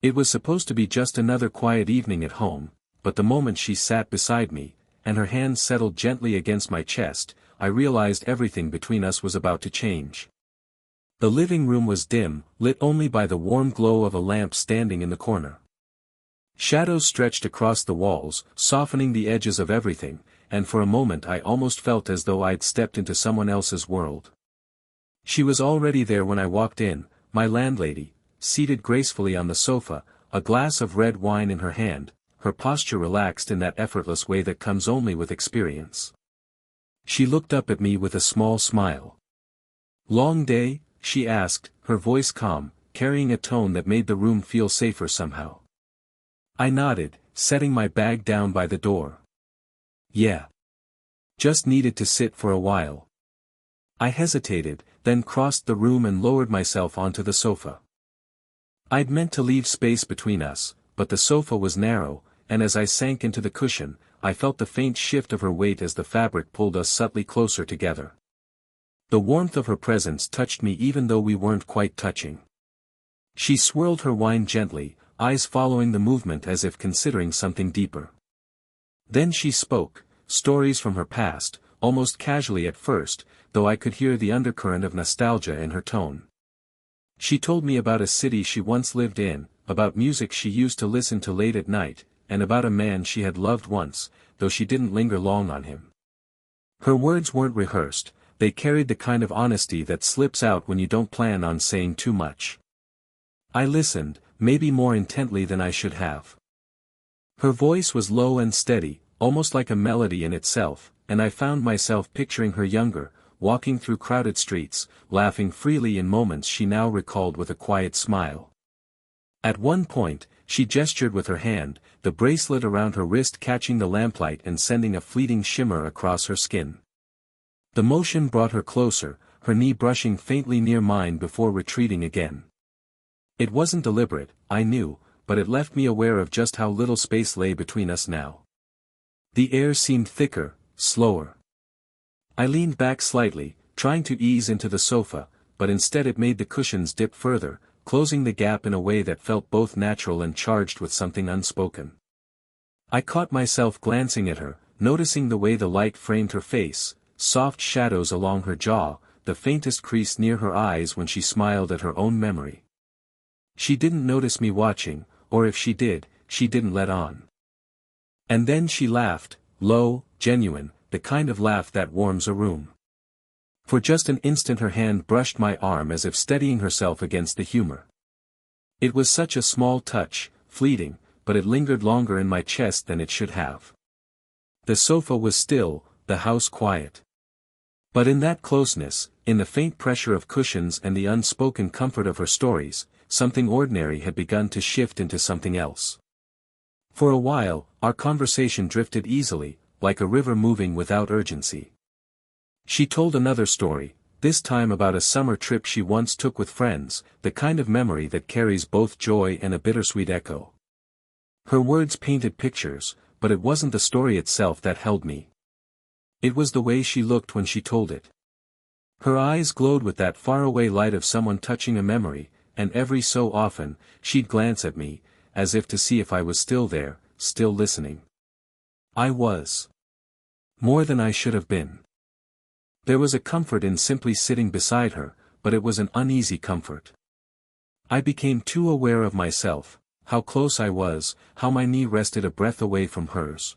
It was supposed to be just another quiet evening at home, but the moment she sat beside me, and her hands settled gently against my chest, I realized everything between us was about to change. The living room was dim, lit only by the warm glow of a lamp standing in the corner. Shadows stretched across the walls, softening the edges of everything, and for a moment I almost felt as though I'd stepped into someone else's world. She was already there when I walked in, my landlady, seated gracefully on the sofa, a glass of red wine in her hand, her posture relaxed in that effortless way that comes only with experience. She looked up at me with a small smile. "Long day?" she asked, her voice calm, carrying a tone that made the room feel safer somehow. I nodded, setting my bag down by the door. "Yeah. Just needed to sit for a while." I hesitated, then crossed the room and lowered myself onto the sofa. I'd meant to leave space between us, but the sofa was narrow, and as I sank into the cushion, I felt the faint shift of her weight as the fabric pulled us subtly closer together. The warmth of her presence touched me even though we weren't quite touching. She swirled her wine gently, eyes following the movement as if considering something deeper. Then she spoke, stories from her past, almost casually at first, though I could hear the undercurrent of nostalgia in her tone. She told me about a city she once lived in, about music she used to listen to late at night, and about a man she had loved once, though she didn't linger long on him. Her words weren't rehearsed, they carried the kind of honesty that slips out when you don't plan on saying too much. I listened, maybe more intently than I should have. Her voice was low and steady, almost like a melody in itself, and I found myself picturing her younger, walking through crowded streets, laughing freely in moments she now recalled with a quiet smile. At one point, she gestured with her hand, the bracelet around her wrist catching the lamplight and sending a fleeting shimmer across her skin. The motion brought her closer, her knee brushing faintly near mine before retreating again. It wasn't deliberate, I knew, but it left me aware of just how little space lay between us now. The air seemed thicker, slower. I leaned back slightly, trying to ease into the sofa, but instead it made the cushions dip further, closing the gap in a way that felt both natural and charged with something unspoken. I caught myself glancing at her, noticing the way the light framed her face, soft shadows along her jaw, the faintest crease near her eyes when she smiled at her own memory. She didn't notice me watching, or if she did, she didn't let on. And then she laughed, low, genuine, the kind of laugh that warms a room. For just an instant her hand brushed my arm as if steadying herself against the humor. It was such a small touch, fleeting, but it lingered longer in my chest than it should have. The sofa was still, the house quiet. But in that closeness, in the faint pressure of cushions and the unspoken comfort of her stories, something ordinary had begun to shift into something else. For a while, our conversation drifted easily, like a river moving without urgency. She told another story, this time about a summer trip she once took with friends, the kind of memory that carries both joy and a bittersweet echo. Her words painted pictures, but it wasn't the story itself that held me. It was the way she looked when she told it. Her eyes glowed with that faraway light of someone touching a memory, and every so often, she'd glance at me, as if to see if I was still there, still listening. I was. More than I should have been. There was a comfort in simply sitting beside her, but it was an uneasy comfort. I became too aware of myself, how close I was, how my knee rested a breath away from hers.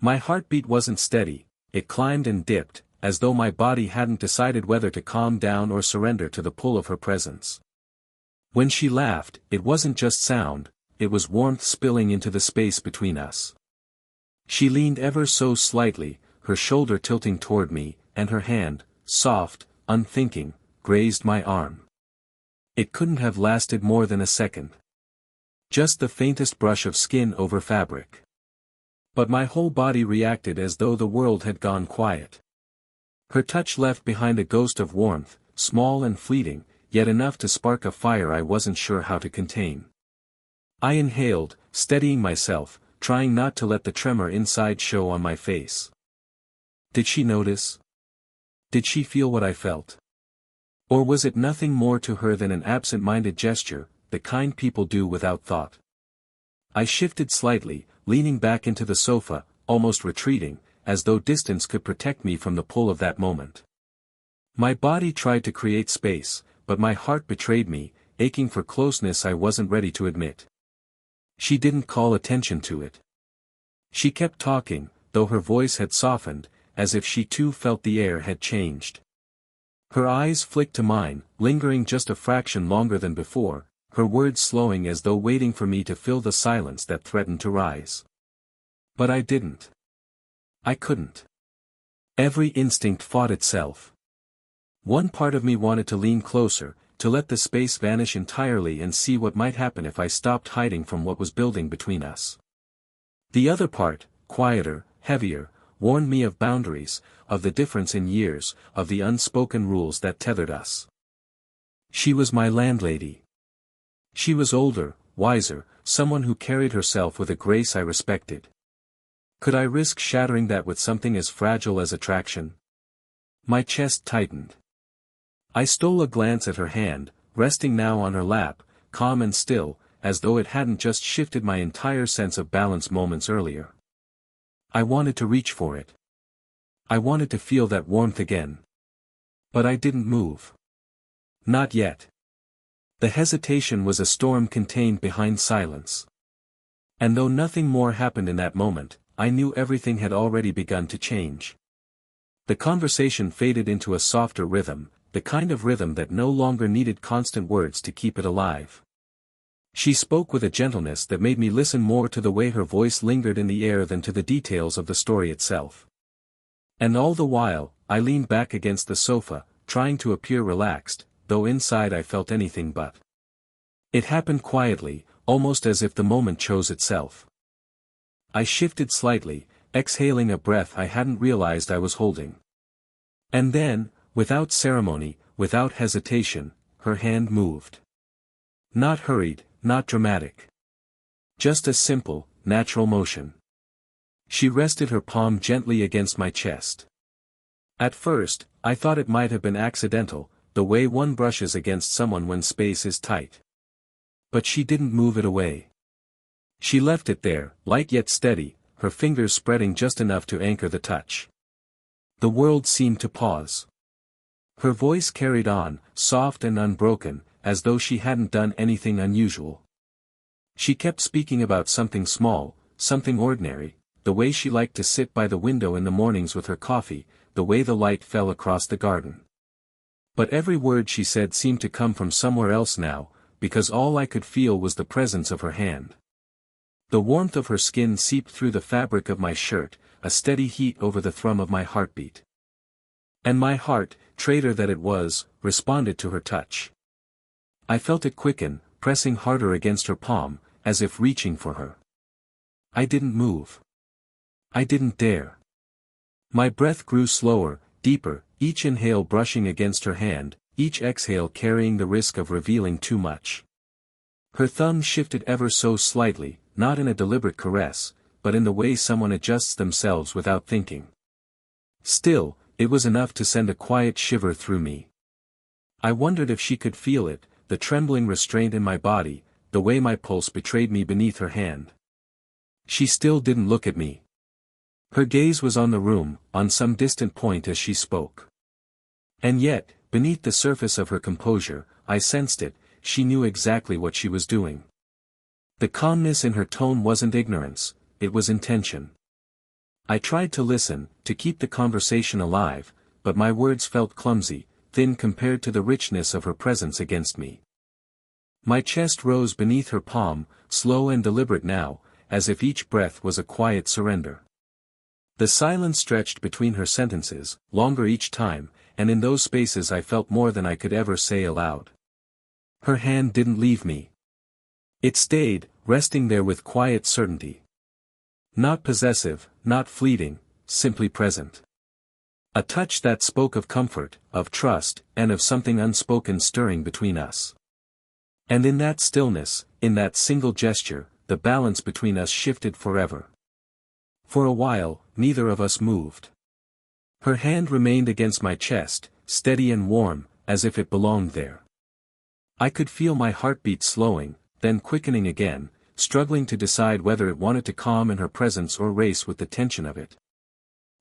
My heartbeat wasn't steady, it climbed and dipped, as though my body hadn't decided whether to calm down or surrender to the pull of her presence. When she laughed, it wasn't just sound, it was warmth spilling into the space between us. She leaned ever so slightly, her shoulder tilting toward me, and her hand, soft, unthinking, grazed my arm. It couldn't have lasted more than a second. Just the faintest brush of skin over fabric. But my whole body reacted as though the world had gone quiet. Her touch left behind a ghost of warmth, small and fleeting, yet enough to spark a fire I wasn't sure how to contain. I inhaled, steadying myself, trying not to let the tremor inside show on my face. Did she notice? Did she feel what I felt? Or was it nothing more to her than an absent-minded gesture, the kind people do without thought. I shifted slightly, leaning back into the sofa, almost retreating, as though distance could protect me from the pull of that moment. My body tried to create space, but my heart betrayed me, aching for closeness I wasn't ready to admit. She didn't call attention to it. She kept talking, though her voice had softened, as if she too felt the air had changed. Her eyes flicked to mine, lingering just a fraction longer than before, her words slowing as though waiting for me to fill the silence that threatened to rise. But I didn't. I couldn't. Every instinct fought itself. One part of me wanted to lean closer, to let the space vanish entirely and see what might happen if I stopped hiding from what was building between us. The other part, quieter, heavier, warned me of boundaries, of the difference in years, of the unspoken rules that tethered us. She was my landlady. She was older, wiser, someone who carried herself with a grace I respected. Could I risk shattering that with something as fragile as attraction? My chest tightened. I stole a glance at her hand, resting now on her lap, calm and still, as though it hadn't just shifted my entire sense of balance moments earlier. I wanted to reach for it. I wanted to feel that warmth again. But I didn't move. Not yet. The hesitation was a storm contained behind silence. And though nothing more happened in that moment, I knew everything had already begun to change. The conversation faded into a softer rhythm, the kind of rhythm that no longer needed constant words to keep it alive. She spoke with a gentleness that made me listen more to the way her voice lingered in the air than to the details of the story itself. And all the while, I leaned back against the sofa, trying to appear relaxed, though inside I felt anything but. It happened quietly, almost as if the moment chose itself. I shifted slightly, exhaling a breath I hadn't realized I was holding. And then, without ceremony, without hesitation, her hand moved. Not hurried, not dramatic. Just a simple, natural motion. She rested her palm gently against my chest. At first, I thought it might have been accidental, the way one brushes against someone when space is tight. But she didn't move it away. She left it there, light yet steady, her fingers spreading just enough to anchor the touch. The world seemed to pause. Her voice carried on, soft and unbroken, as though she hadn't done anything unusual. She kept speaking about something small, something ordinary, the way she liked to sit by the window in the mornings with her coffee, the way the light fell across the garden. But every word she said seemed to come from somewhere else now, because all I could feel was the presence of her hand. The warmth of her skin seeped through the fabric of my shirt, a steady heat over the thrum of my heartbeat. And my heart, traitor that it was, responded to her touch. I felt it quicken, pressing harder against her palm, as if reaching for her. I didn't move. I didn't dare. My breath grew slower, deeper, each inhale brushing against her hand, each exhale carrying the risk of revealing too much. Her thumb shifted ever so slightly, not in a deliberate caress, but in the way someone adjusts themselves without thinking. Still, it was enough to send a quiet shiver through me. I wondered if she could feel it, the trembling restraint in my body, the way my pulse betrayed me beneath her hand. She still didn't look at me. Her gaze was on the room, on some distant point as she spoke. And yet, beneath the surface of her composure, I sensed it, she knew exactly what she was doing. The calmness in her tone wasn't ignorance, it was intention. I tried to listen, to keep the conversation alive, but my words felt clumsy, thin compared to the richness of her presence against me. My chest rose beneath her palm, slow and deliberate now, as if each breath was a quiet surrender. The silence stretched between her sentences, longer each time, and in those spaces I felt more than I could ever say aloud. Her hand didn't leave me. It stayed, resting there with quiet certainty. Not possessive, not fleeting, simply present. A touch that spoke of comfort, of trust, and of something unspoken stirring between us. And in that stillness, in that single gesture, the balance between us shifted forever. For a while, neither of us moved. Her hand remained against my chest, steady and warm, as if it belonged there. I could feel my heartbeat slowing, then quickening again, struggling to decide whether it wanted to calm in her presence or race with the tension of it.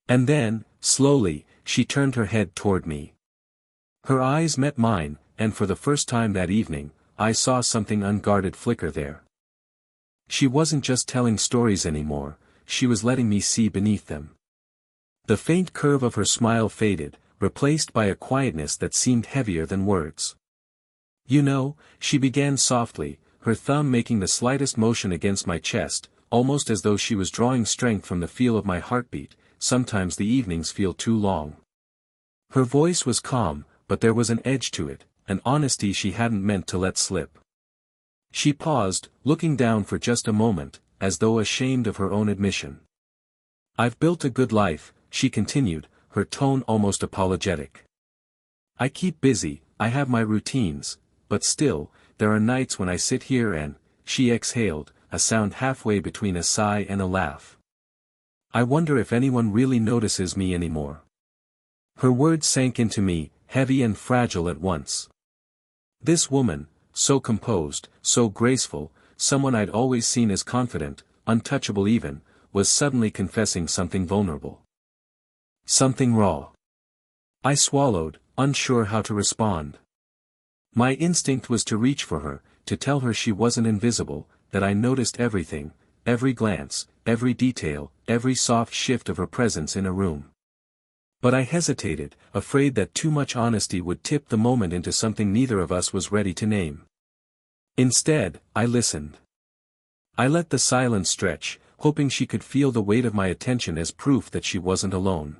And then, slowly, she turned her head toward me. Her eyes met mine, and for the first time that evening, I saw something unguarded flicker there. She wasn't just telling stories anymore, she was letting me see beneath them. The faint curve of her smile faded, replaced by a quietness that seemed heavier than words. "You know," she began softly, her thumb making the slightest motion against my chest, almost as though she was drawing strength from the feel of my heartbeat, "sometimes the evenings feel too long." Her voice was calm, but there was an edge to it, an honesty she hadn't meant to let slip. She paused, looking down for just a moment, as though ashamed of her own admission. "I've built a good life," she continued, her tone almost apologetic. "I keep busy, I have my routines, but still, there are nights when I sit here and," she exhaled, a sound halfway between a sigh and a laugh. "I wonder if anyone really notices me anymore." Her words sank into me, heavy and fragile at once. This woman, so composed, so graceful, someone I'd always seen as confident, untouchable even, was suddenly confessing something vulnerable. Something raw. I swallowed, unsure how to respond. My instinct was to reach for her, to tell her she wasn't invisible, that I noticed everything, every glance, every detail, every soft shift of her presence in a room. But I hesitated, afraid that too much honesty would tip the moment into something neither of us was ready to name. Instead, I listened. I let the silence stretch, hoping she could feel the weight of my attention as proof that she wasn't alone.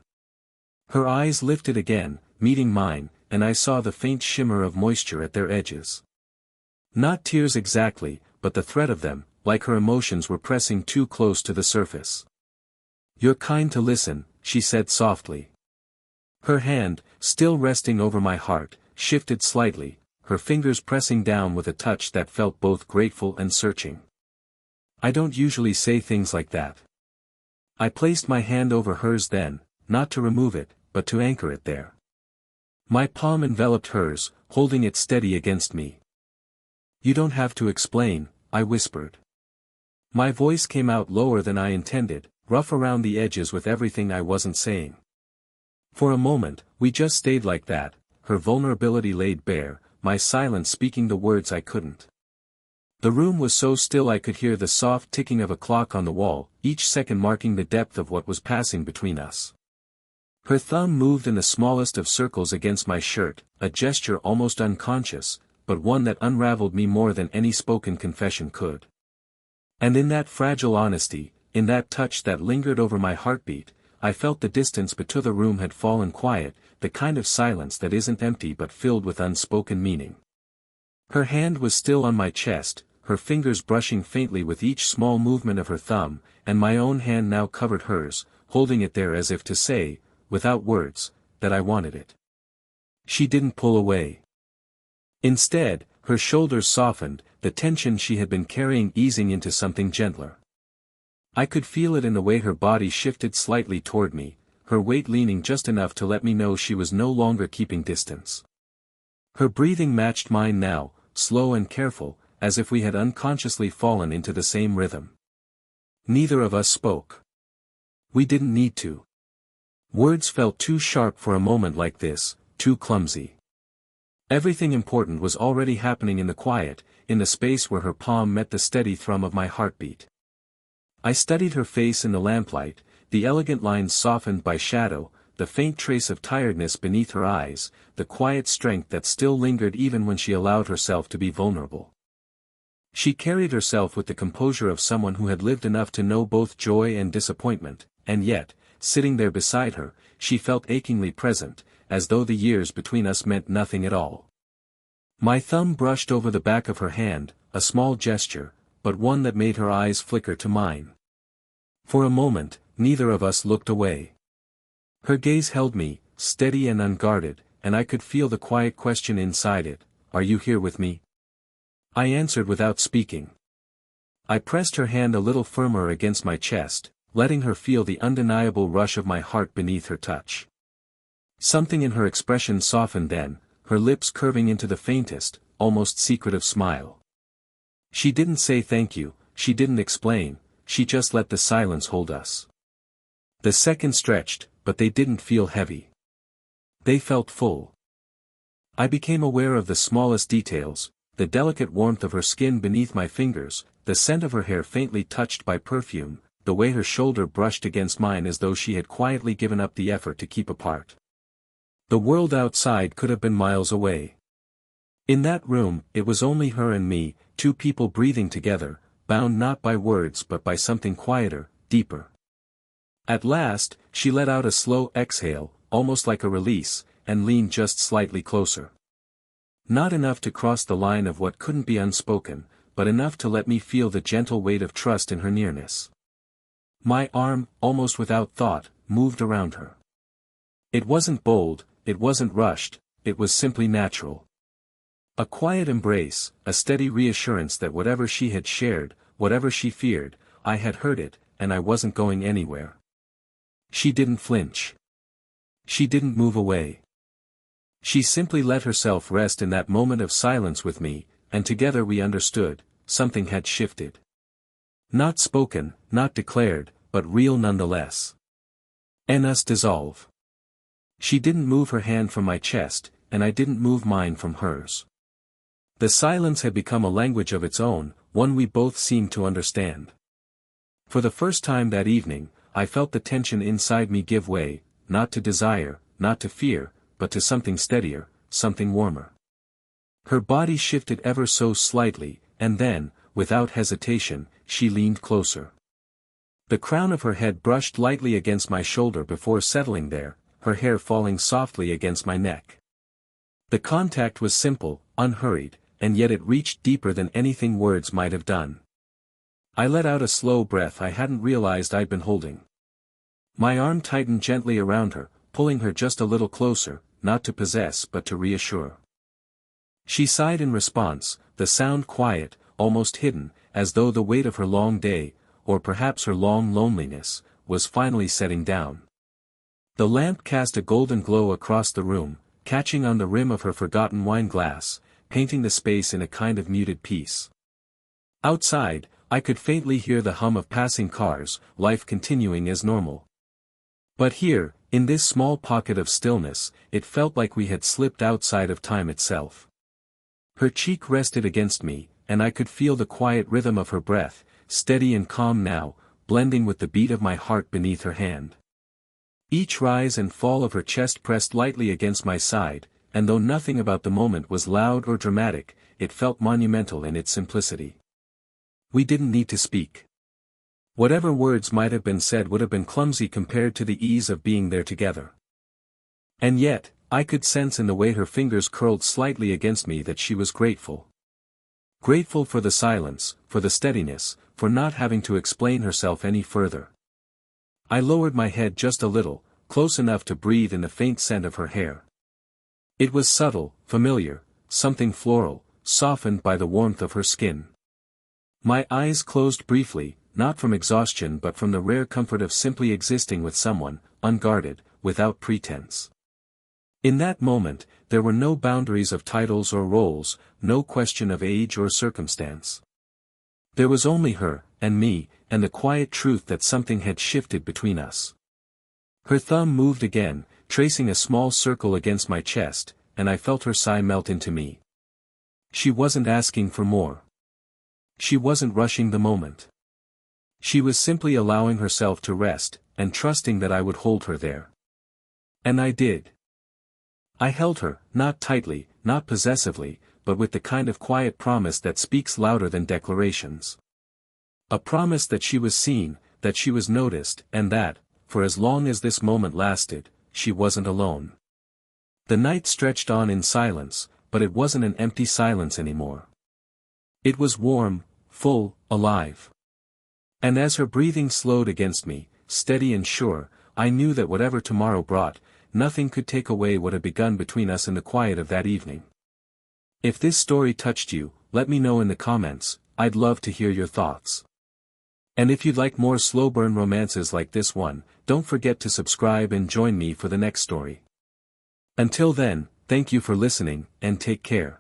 Her eyes lifted again, meeting mine, and I saw the faint shimmer of moisture at their edges. Not tears exactly, but the threat of them, like her emotions were pressing too close to the surface. "You're kind to listen," she said softly. Her hand, still resting over my heart, shifted slightly, her fingers pressing down with a touch that felt both grateful and searching. "I don't usually say things like that." I placed my hand over hers then, not to remove it, but to anchor it there. My palm enveloped hers, holding it steady against me. "You don't have to explain," I whispered. My voice came out lower than I intended, rough around the edges with everything I wasn't saying. For a moment, we just stayed like that, her vulnerability laid bare, my silence speaking the words I couldn't. The room was so still I could hear the soft ticking of a clock on the wall, each second marking the depth of what was passing between us. Her thumb moved in the smallest of circles against my shirt, a gesture almost unconscious, but one that unraveled me more than any spoken confession could. And in that fragile honesty, in that touch that lingered over my heartbeat, I felt the distance between the room had fallen quiet, the kind of silence that isn't empty but filled with unspoken meaning. Her hand was still on my chest, her fingers brushing faintly with each small movement of her thumb, and my own hand now covered hers, holding it there as if to say, without words, that I wanted it. She didn't pull away. Instead, her shoulders softened, the tension she had been carrying easing into something gentler. I could feel it in the way her body shifted slightly toward me, her weight leaning just enough to let me know she was no longer keeping distance. Her breathing matched mine now, slow and careful, as if we had unconsciously fallen into the same rhythm. Neither of us spoke. We didn't need to. Words felt too sharp for a moment like this, too clumsy. Everything important was already happening in the quiet, in the space where her palm met the steady thrum of my heartbeat. I studied her face in the lamplight, the elegant lines softened by shadow, the faint trace of tiredness beneath her eyes, the quiet strength that still lingered even when she allowed herself to be vulnerable. She carried herself with the composure of someone who had lived enough to know both joy and disappointment, and yet, sitting there beside her, she felt achingly present, as though the years between us meant nothing at all. My thumb brushed over the back of her hand, a small gesture, but one that made her eyes flicker to mine. For a moment, neither of us looked away. Her gaze held me, steady and unguarded, and I could feel the quiet question inside it, "Are you here with me?" I answered without speaking. I pressed her hand a little firmer against my chest, letting her feel the undeniable rush of my heart beneath her touch. Something in her expression softened then, her lips curving into the faintest, almost secretive smile. She didn't say thank you, she didn't explain, she just let the silence hold us. The seconds stretched, but they didn't feel heavy. They felt full. I became aware of the smallest details, the delicate warmth of her skin beneath my fingers, the scent of her hair faintly touched by perfume, the way her shoulder brushed against mine as though she had quietly given up the effort to keep apart. The world outside could have been miles away. In that room, it was only her and me, two people breathing together, bound not by words but by something quieter, deeper. At last, she let out a slow exhale, almost like a release, and leaned just slightly closer. Not enough to cross the line of what couldn't be unspoken, but enough to let me feel the gentle weight of trust in her nearness. My arm, almost without thought, moved around her. It wasn't bold, it wasn't rushed, it was simply natural. A quiet embrace, a steady reassurance that whatever she had shared, whatever she feared, I had heard it, and I wasn't going anywhere. She didn't flinch. She didn't move away. She simply let herself rest in that moment of silence with me, and together we understood, something had shifted. Not spoken, not declared, but real nonetheless. And us dissolve. She didn't move her hand from my chest, and I didn't move mine from hers. The silence had become a language of its own, one we both seemed to understand. For the first time that evening, I felt the tension inside me give way, not to desire, not to fear, but to something steadier, something warmer. Her body shifted ever so slightly, and then, without hesitation, she leaned closer. The crown of her head brushed lightly against my shoulder before settling there, her hair falling softly against my neck. The contact was simple, unhurried, and yet it reached deeper than anything words might have done. I let out a slow breath I hadn't realized I'd been holding. My arm tightened gently around her, pulling her just a little closer, not to possess but to reassure. She sighed in response, the sound quiet, almost hidden, as though the weight of her long day, or perhaps her long loneliness, was finally setting down. The lamp cast a golden glow across the room, catching on the rim of her forgotten wine glass, painting the space in a kind of muted peace. Outside, I could faintly hear the hum of passing cars, life continuing as normal. But here, in this small pocket of stillness, it felt like we had slipped outside of time itself. Her cheek rested against me, and I could feel the quiet rhythm of her breath, steady and calm now, blending with the beat of my heart beneath her hand. Each rise and fall of her chest pressed lightly against my side, and though nothing about the moment was loud or dramatic, it felt monumental in its simplicity. We didn't need to speak. Whatever words might have been said would have been clumsy compared to the ease of being there together. And yet, I could sense in the way her fingers curled slightly against me that she was grateful. Grateful for the silence, for the steadiness, for not having to explain herself any further. I lowered my head just a little, close enough to breathe in the faint scent of her hair. It was subtle, familiar, something floral, softened by the warmth of her skin. My eyes closed briefly, not from exhaustion but from the rare comfort of simply existing with someone, unguarded, without pretense. In that moment, there were no boundaries of titles or roles, no question of age or circumstance. There was only her, and me, and the quiet truth that something had shifted between us. Her thumb moved again, tracing a small circle against my chest, and I felt her sigh melt into me. She wasn't asking for more. She wasn't rushing the moment. She was simply allowing herself to rest, and trusting that I would hold her there. And I did. I held her, not tightly, not possessively, but with the kind of quiet promise that speaks louder than declarations. A promise that she was seen, that she was noticed, and that, for as long as this moment lasted, she wasn't alone. The night stretched on in silence, but it wasn't an empty silence anymore. It was warm, full, alive. And as her breathing slowed against me, steady and sure, I knew that whatever tomorrow brought, nothing could take away what had begun between us in the quiet of that evening. If this story touched you, let me know in the comments, I'd love to hear your thoughts. And if you'd like more slow burn romances like this one, don't forget to subscribe and join me for the next story. Until then, thank you for listening, and take care.